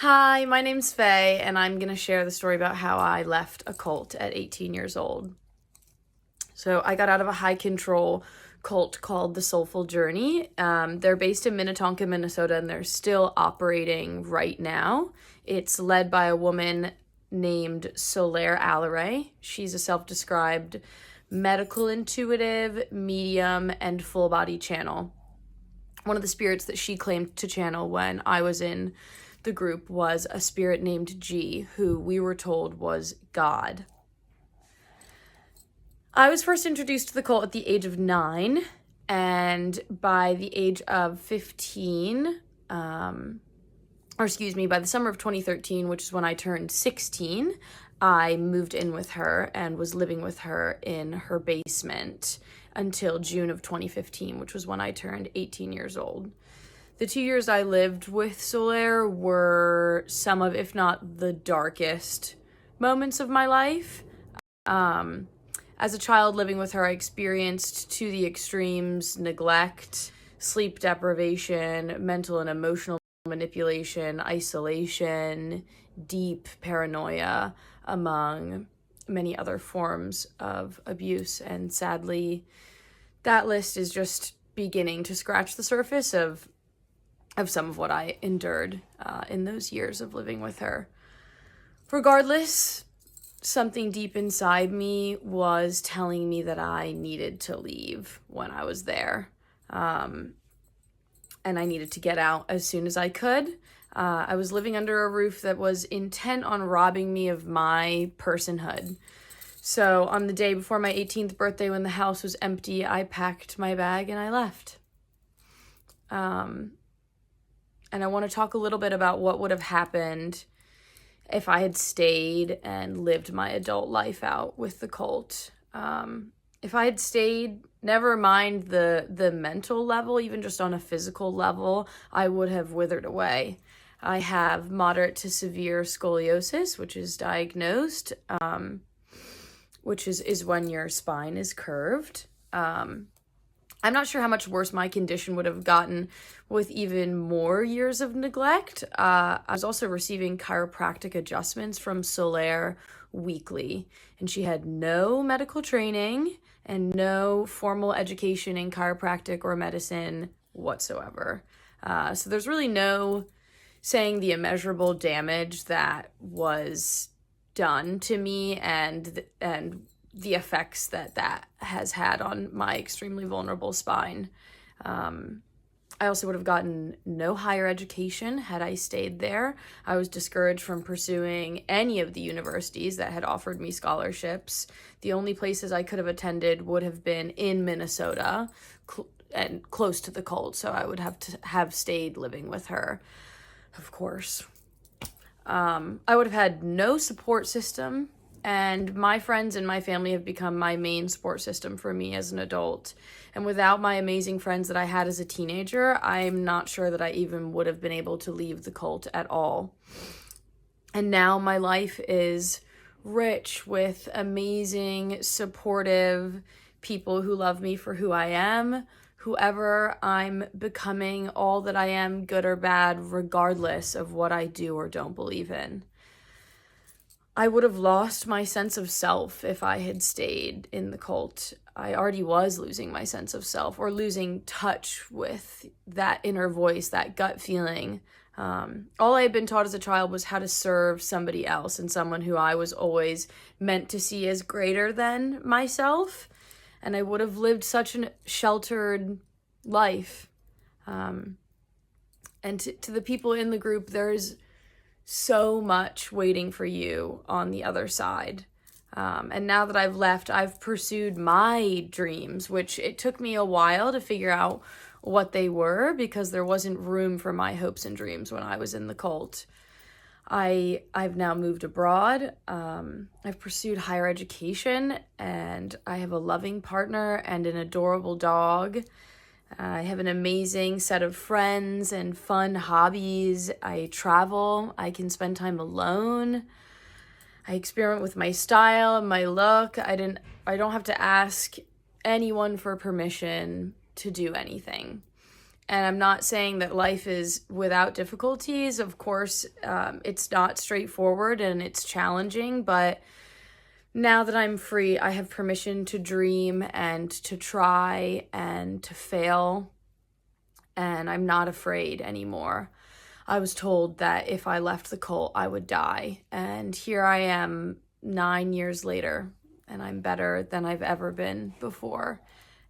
Hi, my name's Faye, and I'm going to share the story about how I left a cult at 18 years old. So I got out of a high control cult called the Soulful Journey. They're based in Minnetonka, Minnesota, and they're still operating right now. It's led by a woman named Soulaire Allerai. She's a self-described medical intuitive, medium, and full body channel. One of the spirits that she claimed to channel when I was in the group was a spirit named G, who we were told was God. I was first introduced to the cult at the age of 9, and by the age of 15, by the summer of 2013, which is when I turned 16, I moved in with her and was living with her in her basement until June of 2015, which was when I turned 18 years old. The 2 years I lived with Soulaire were some of, if not the darkest moments of my life. As a child living with her, I experienced to the extremes neglect, sleep deprivation, mental and emotional manipulation, isolation, deep paranoia, among many other forms of abuse. And sadly, that list is just beginning to scratch the surface of some of what I endured in those years of living with her. Regardless, something deep inside me was telling me that I needed to leave when I was there. And I needed to get out as soon as I could. I was living under a roof that was intent on robbing me of my personhood. So on the day before my 18th birthday, when the house was empty, I packed my bag and I left. And I want to talk a little bit about what would have happened if I had stayed and lived my adult life out with the cult. If I had stayed, never mind the mental level, even just on a physical level, I would have withered away. I have moderate to severe scoliosis, which is diagnosed, which is when your spine is curved. I'm not sure how much worse my condition would have gotten with even more years of neglect. I was also receiving chiropractic adjustments from Soulaire weekly, and she had no medical training and no formal education in chiropractic or medicine whatsoever. So there's really no saying the immeasurable damage that was done to me and the effects that has had on my extremely vulnerable spine. I also would have gotten no higher education had I stayed there. I was discouraged from pursuing any of the universities that had offered me scholarships. The only places I could have attended would have been in Minnesota and close to the cult, so I would have to have stayed living with her, of course. I would have had no support system, and my friends and my family have become my main support system for me as an adult. And without my amazing friends that I had as a teenager, I'm not sure that I even would have been able to leave the cult at all. And now my life is rich with amazing, supportive people who love me for who I am, whoever I'm becoming, all that I am, good or bad, regardless of what I do or don't believe in. I would have lost my sense of self if I had stayed in the cult. I already was losing my sense of self, or losing touch with that inner voice, that gut feeling. All I had been taught as a child was how to serve somebody else, and someone who I was always meant to see as greater than myself. And I would have lived such a sheltered life. And to the people in the group, there's so much waiting for you on the other side. And now that I've left, I've pursued my dreams, which it took me a while to figure out what they were because there wasn't room for my hopes and dreams when I was in the cult. I've now moved abroad. I've pursued higher education, and I have a loving partner and an adorable dog. I have an amazing set of friends and fun hobbies. I travel. I can spend time alone. I experiment with my style and my look. I don't have to ask anyone for permission to do anything. And I'm not saying that life is without difficulties. Of course, it's not straightforward and it's challenging, but now that I'm free, I have permission to dream and to try and to fail, and I'm not afraid anymore. I was told that if I left the cult, I would die, and here I am 9 years later, and I'm better than I've ever been before.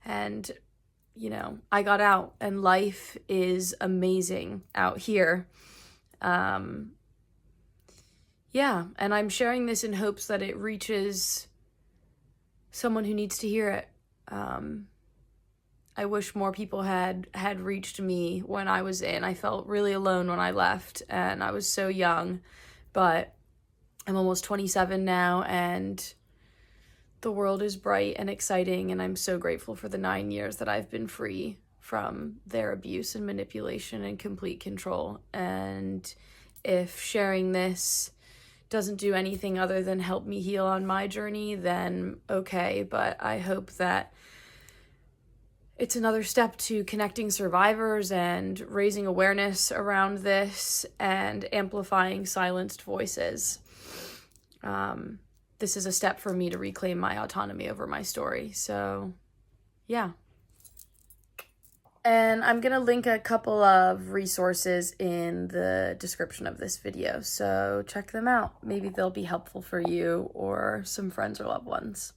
And, you know, I got out, and life is amazing out here. Yeah, and I'm sharing this in hopes that it reaches someone who needs to hear it. I wish more people had reached me when I was in. I felt really alone when I left, and I was so young, but I'm almost 27 now, and the world is bright and exciting, and I'm so grateful for the 9 years that I've been free from their abuse and manipulation and complete control. And if sharing this doesn't do anything other than help me heal on my journey, then okay, but I hope that it's another step to connecting survivors and raising awareness around this and amplifying silenced voices. This is a step for me to reclaim my autonomy over my story. So, yeah. And I'm going to link a couple of resources in the description of this video. So check them out. Maybe they'll be helpful for you or some friends or loved ones.